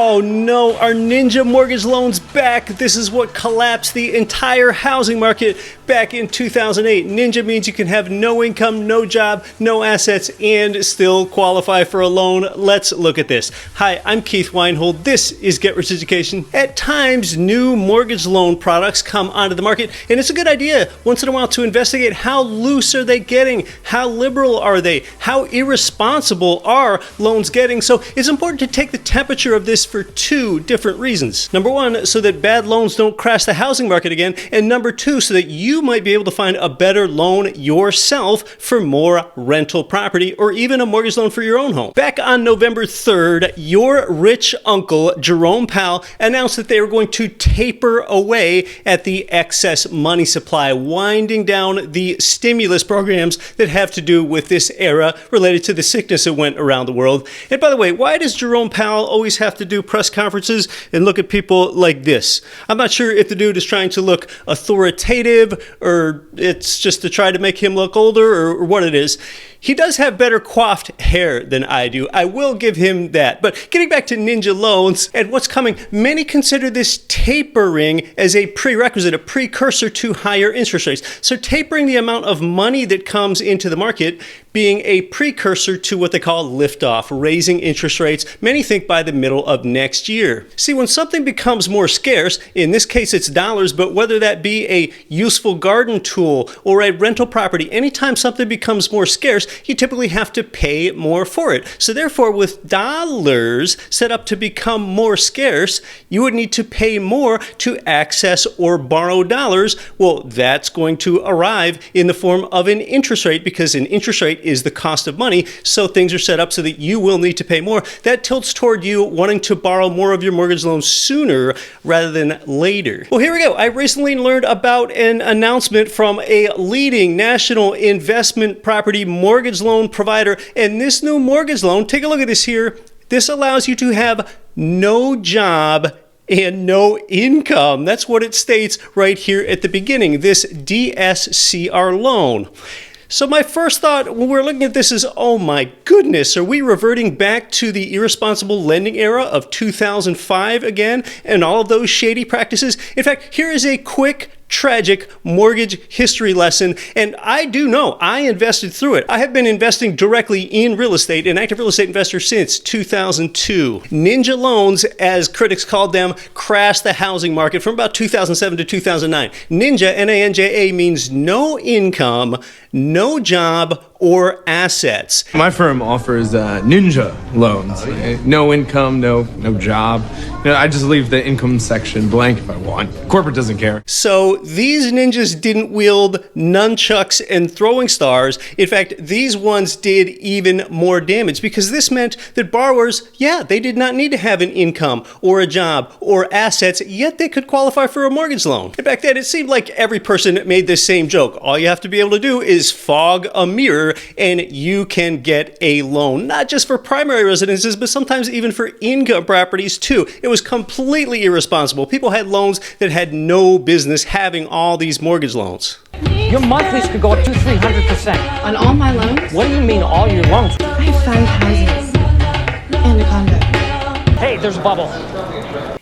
Oh no, are Ninja mortgage loans back? This is what collapsed the entire housing market back in 2008. Ninja means you can have no income, no job, no assets, and still qualify for a loan. Let's look at this. Hi, I'm Keith Weinhold. This is Get Rich Education. At times, new mortgage loan products come onto the market, and it's a good idea once in a while to investigate how loose are they getting, how liberal are they, how irresponsible are loans getting. So it's important to take the temperature of this for two different reasons. Number one, so that bad loans don't crash the housing market again, and number two, so that you might be able to find a better loan yourself for more rental property or even a mortgage loan for your own home. Back on November 3rd, your rich uncle, Jerome Powell, announced that they were going to taper away at the excess money supply, winding down the stimulus programs that have to do with this era related to the sickness that went around the world. And by the way, why does Jerome Powell always have to do press conferences and look at people like this? I'm not sure if the dude is trying to look authoritative or it's just to try to make him look older or what it is. He does have better coiffed hair than I do. I will give him that. But getting back to Ninja loans and what's coming, many consider this tapering as a prerequisite, a precursor to higher interest rates. So tapering the amount of money that comes into the market being a precursor to what they call liftoff, raising interest rates, many think by the middle of next year. See, when something becomes more scarce, in this case it's dollars, but whether that be a useful garden tool or a rental property, anytime something becomes more scarce, you typically have to pay more for it. So therefore, with dollars set up to become more scarce, you would need to pay more to access or borrow dollars. Well, that's going to arrive in the form of an interest rate because an interest rate is the cost of money. So things are set up so that you will need to pay more. That tilts toward you wanting to borrow more of your mortgage loans sooner rather than later. Well, here we go. I recently learned about an announcement from a leading national investment property mortgage loan provider. And this new mortgage loan, take a look at this here. This allows you to have no job and no income. That's what it states right here at the beginning, this DSCR loan. So my first thought when we're looking at this is, oh my goodness, are we reverting back to the irresponsible lending era of 2005 again and all of those shady practices? In fact, here is a quick tragic mortgage history lesson, and I do know I invested through it. I have been investing directly in real estate, an active real estate investor since 2002. Ninja loans, as critics called them, crashed the housing market from about 2007 to 2009. Ninja, N-A-N-J-A, means no income, no job, or assets. My firm offers Ninja loans. No income, no job. I just leave the income section blank if I want. Corporate doesn't care. So these ninjas didn't wield nunchucks and throwing stars. In fact, these ones did even more damage because this meant that borrowers, they did not need to have an income or a job or assets, yet they could qualify for a mortgage loan. And back then, it seemed like every person made this same joke. All you have to be able to do is fog a mirror and you can get a loan, not just for primary residences, but sometimes even for income properties too. It was completely irresponsible. People had loans that had no business having all these mortgage loans. Your monthlies could go up to 300%. On all my loans? What do you mean all your loans? I have 5 houses and a condo. Hey, there's a bubble.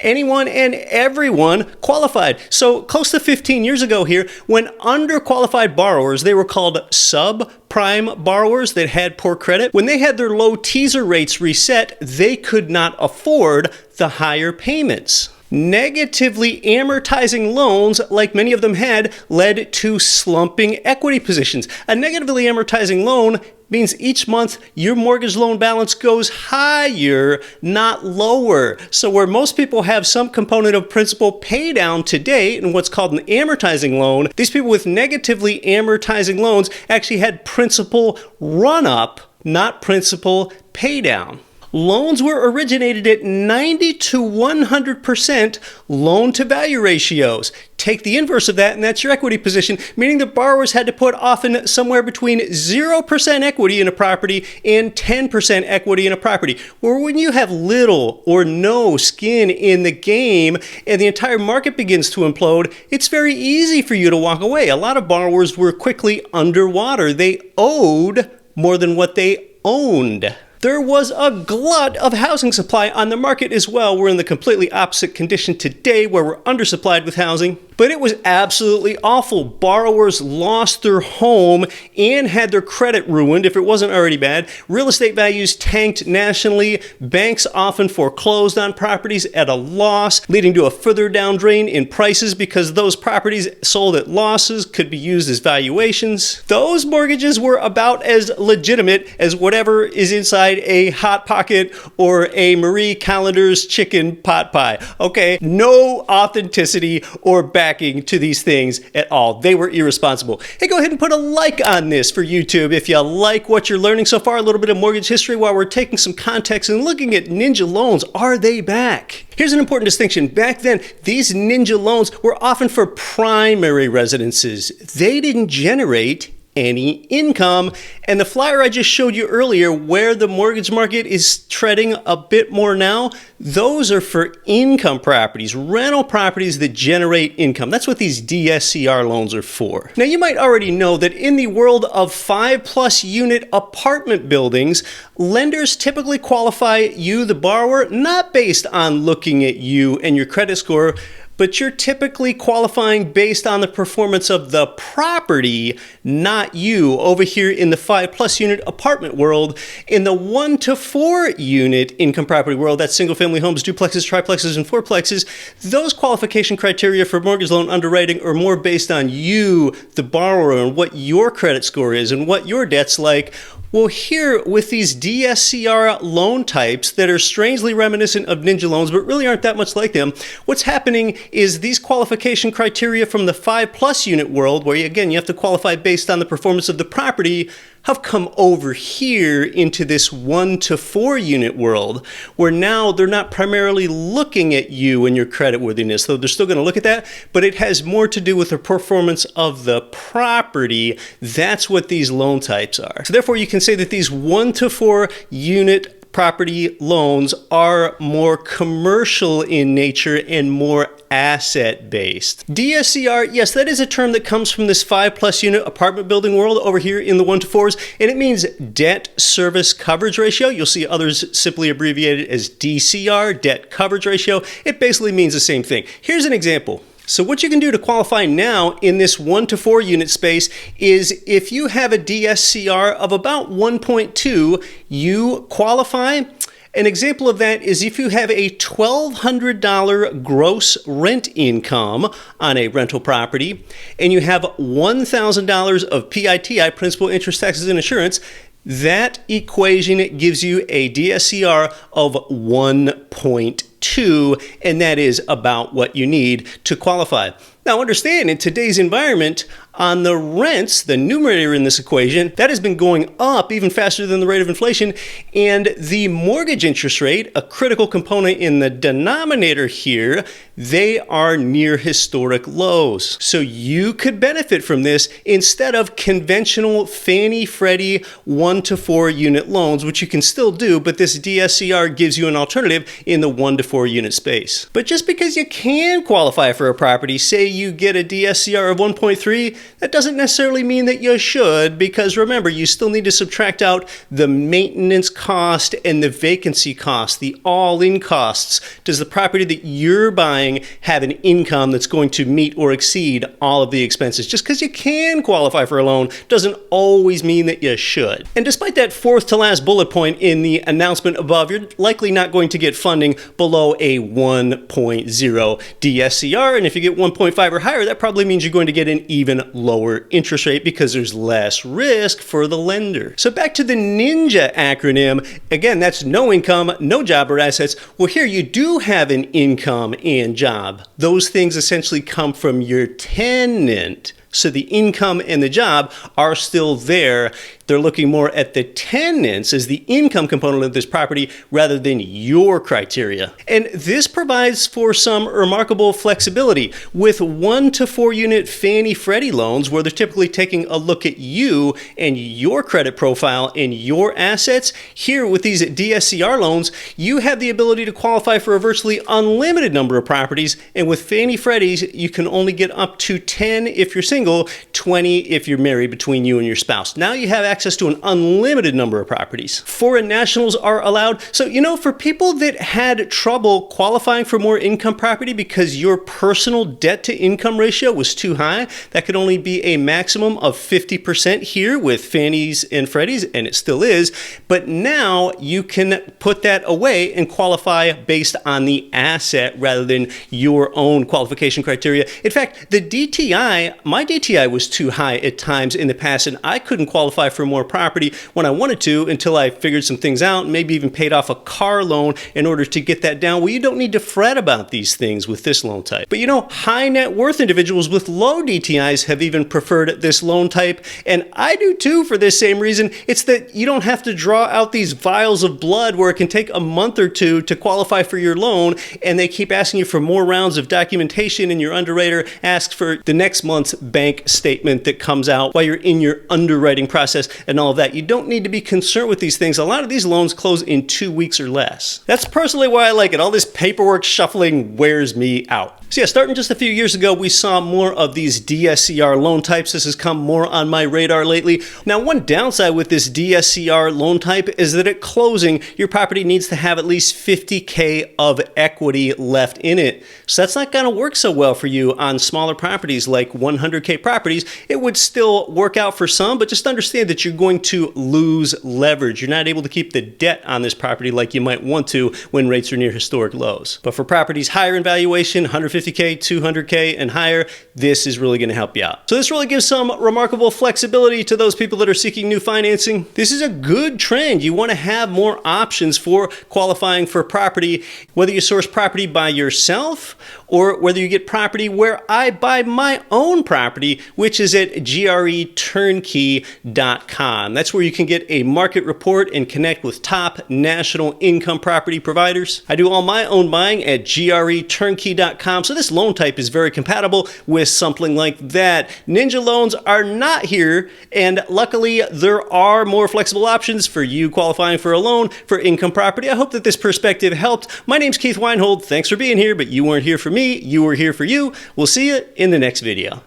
Anyone and everyone qualified. So close to 15 years ago here, when underqualified borrowers, they were called subprime borrowers that had poor credit, when they had their low teaser rates reset, they could not afford the higher payments. Negatively amortizing loans, like many of them had, led to slumping equity positions. A negatively amortizing loan means each month your mortgage loan balance goes higher, not lower. So where most people have some component of principal pay down today in what's called an amortizing loan, these people with negatively amortizing loans actually had principal run up, not principal pay down. Loans were originated at 90 to 100% loan-to-value ratios. Take the inverse of that, and that's your equity position, meaning the borrowers had to put often somewhere between 0% equity in a property and 10% equity in a property. Or when you have little or no skin in the game and the entire market begins to implode, it's very easy for you to walk away. A lot of borrowers were quickly underwater. They owed more than what they owned. There was a glut of housing supply on the market as well. We're in the completely opposite condition today where we're undersupplied with housing. But it was absolutely awful. Borrowers lost their home and had their credit ruined if it wasn't already bad. Real estate values tanked nationally. Banks often foreclosed on properties at a loss, leading to a further down drain in prices because those properties sold at losses could be used as valuations. Those mortgages were about as legitimate as whatever is inside a Hot Pocket or a Marie Callender's chicken pot pie. Okay, no authenticity or backing to these things at all. They were irresponsible. Hey, go ahead and put a like on this for YouTube if you like what you're learning so far, a little bit of mortgage history while we're taking some context and looking at Ninja loans. Are they back? Here's an important distinction. Back then, these Ninja loans were often for primary residences. They didn't generate any income. And the flyer I just showed you earlier, where the mortgage market is treading a bit more now, those are for income properties, rental properties that generate income. That's what these DSCR loans are for. Now, you might already know that in the world of 5+ unit apartment buildings, lenders typically qualify you, the borrower, not based on looking at you and your credit score, but you're typically qualifying based on the performance of the property, not you. Over here in the 5+ unit apartment world, in the 1 to 4 unit income property world, that's single family homes, duplexes, triplexes, and fourplexes, those qualification criteria for mortgage loan underwriting are more based on you, the borrower, and what your credit score is and what your debt's like. Well, here with these DSCR loan types that are strangely reminiscent of Ninja loans, but really aren't that much like them, what's happening is these qualification criteria from the 5+ unit world, where again, you have to qualify based on the performance of the property, have come over here into this 1 to 4 unit world, where now they're not primarily looking at you and your creditworthiness, though they're still going to look at that, but it has more to do with the performance of the property. That's what these loan types are. So therefore, you can say that these 1 to 4 unit property loans are more commercial in nature and more asset-based. DSCR, yes, that is a term that comes from this 5+ unit apartment building world over here in the 1 to 4s, and it means debt service coverage ratio. You'll see others simply abbreviated as DCR, debt coverage ratio. It basically means the same thing. Here's an example. So what you can do to qualify now in this 1 to 4 unit space is if you have a DSCR of about 1.2, you qualify. An example of that is if you have a $1,200 gross rent income on a rental property and you have $1,000 of PITI, principal, interest, taxes, and insurance, that equation gives you a DSCR of 1.2, and that is about what you need to qualify. Now understand, in today's environment, on the rents, the numerator in this equation, that has been going up even faster than the rate of inflation, and the mortgage interest rate, a critical component in the denominator here, they are near historic lows. So you could benefit from this instead of conventional Fannie Freddie 1 to 4 unit loans, which you can still do, but this DSCR gives you an alternative in the 1 to 4 unit space. But just because you can qualify for a property, say you get a DSCR of 1.3, that doesn't necessarily mean that you should, because remember, you still need to subtract out the maintenance cost and the vacancy cost, the all-in costs. Does the property that you're buying have an income that's going to meet or exceed all of the expenses? Just because you can qualify for a loan doesn't always mean that you should. And despite that fourth to last bullet point in the announcement above, you're likely not going to get funding below a 1.0 DSCR, and if you get 1.5 or higher, that probably means you're going to get an even lower interest rate because there's less risk for the lender. So back to the NINJA acronym, again, that's no income, no job or assets. Well, here you do have an income and job. Those things essentially come from your tenant. So the income and the job are still there. They're looking more at the tenants as the income component of this property rather than your criteria. And this provides for some remarkable flexibility. With 1 to 4 unit Fannie Freddie loans, where they're typically taking a look at you and your credit profile and your assets, here with these DSCR loans, you have the ability to qualify for a virtually unlimited number of properties. And with Fannie Freddies, you can only get up to 10 if you're single, 20 if you're married between you and your spouse. Now you have access to an unlimited number of properties. Foreign nationals are allowed. So, for people that had trouble qualifying for more income property because your personal debt to income ratio was too high, that could only be a maximum of 50% here with Fannies and Freddies, and it still is. But now you can put that away and qualify based on the asset rather than your own qualification criteria. In fact, my DTI was too high at times in the past, and I couldn't qualify for more property when I wanted to until I figured some things out, maybe even paid off a car loan in order to get that down. Well, you don't need to fret about these things with this loan type. But high net worth individuals with low DTIs have even preferred this loan type, and I do too for this same reason. It's that you don't have to draw out these vials of blood where it can take a month or two to qualify for your loan, and they keep asking you for more rounds of documentation, and your underwriter asks for the next month's bank statement that comes out while you're in your underwriting process and all of that. You don't need to be concerned with these things. A lot of these loans close in 2 weeks or less. That's personally why I like it. All this paperwork shuffling wears me out. So yeah, starting just a few years ago, we saw more of these DSCR loan types. This has come more on my radar lately. Now, one downside with this DSCR loan type is that at closing, your property needs to have at least $50K of equity left in it. So that's not going to work so well for you on smaller properties like 100K properties. It would still work out for some, but just understand that you're going to lose leverage. You're not able to keep the debt on this property like you might want to when rates are near historic lows. But for properties higher in valuation, 150K, 200K, and higher, this is really going to help you out. So this really gives some remarkable flexibility to those people that are seeking new financing. This is a good trend. You want to have more options for qualifying for property, whether you source property by yourself or whether you get property where I buy my own property, which is at greturnkey.com. That's where you can get a market report and connect with top national income property providers. I do all my own buying at greturnkey.com, so this loan type is very compatible with something like that. Ninja Loans are not here, and luckily there are more flexible options for you qualifying for a loan for income property. I hope that this perspective helped. My name's Keith Weinhold. Thanks for being here, but you weren't here for me. You were here for you. We'll see you in the next video.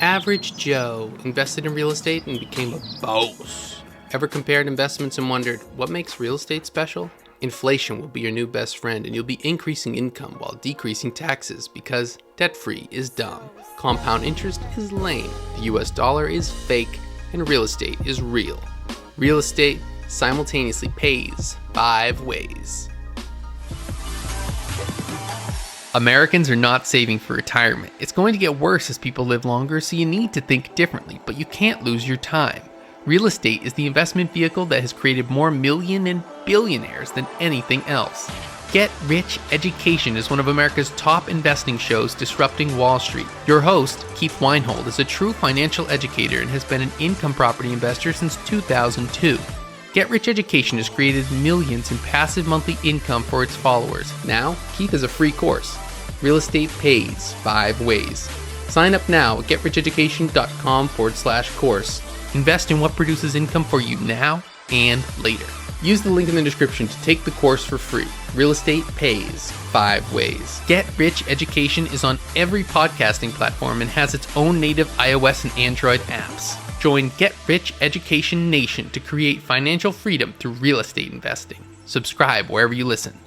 Average Joe invested in real estate and became a boss. Ever compared investments and wondered, what makes real estate special? Inflation will be your new best friend, and you'll be increasing income while decreasing taxes because debt-free is dumb. Compound interest is lame. The US dollar is fake, and real estate is real. Real estate simultaneously pays 5 ways. Americans are not saving for retirement. It's going to get worse as people live longer, so you need to think differently, but you can't lose your time. Real estate is the investment vehicle that has created more million and billionaires than anything else. Get Rich Education is one of America's top investing shows disrupting Wall Street. Your host, Keith Weinhold, is a true financial educator and has been an income property investor since 2002. Get Rich Education has created millions in passive monthly income for its followers. Now, Keith has a free course. Real estate pays 5 ways. Sign up now at getricheducation.com/course. Invest in what produces income for you now and later. Use the link in the description to take the course for free. Real estate pays 5 ways. Get Rich Education is on every podcasting platform and has its own native iOS and Android apps. Join Get Rich Education Nation to create financial freedom through real estate investing. Subscribe wherever you listen.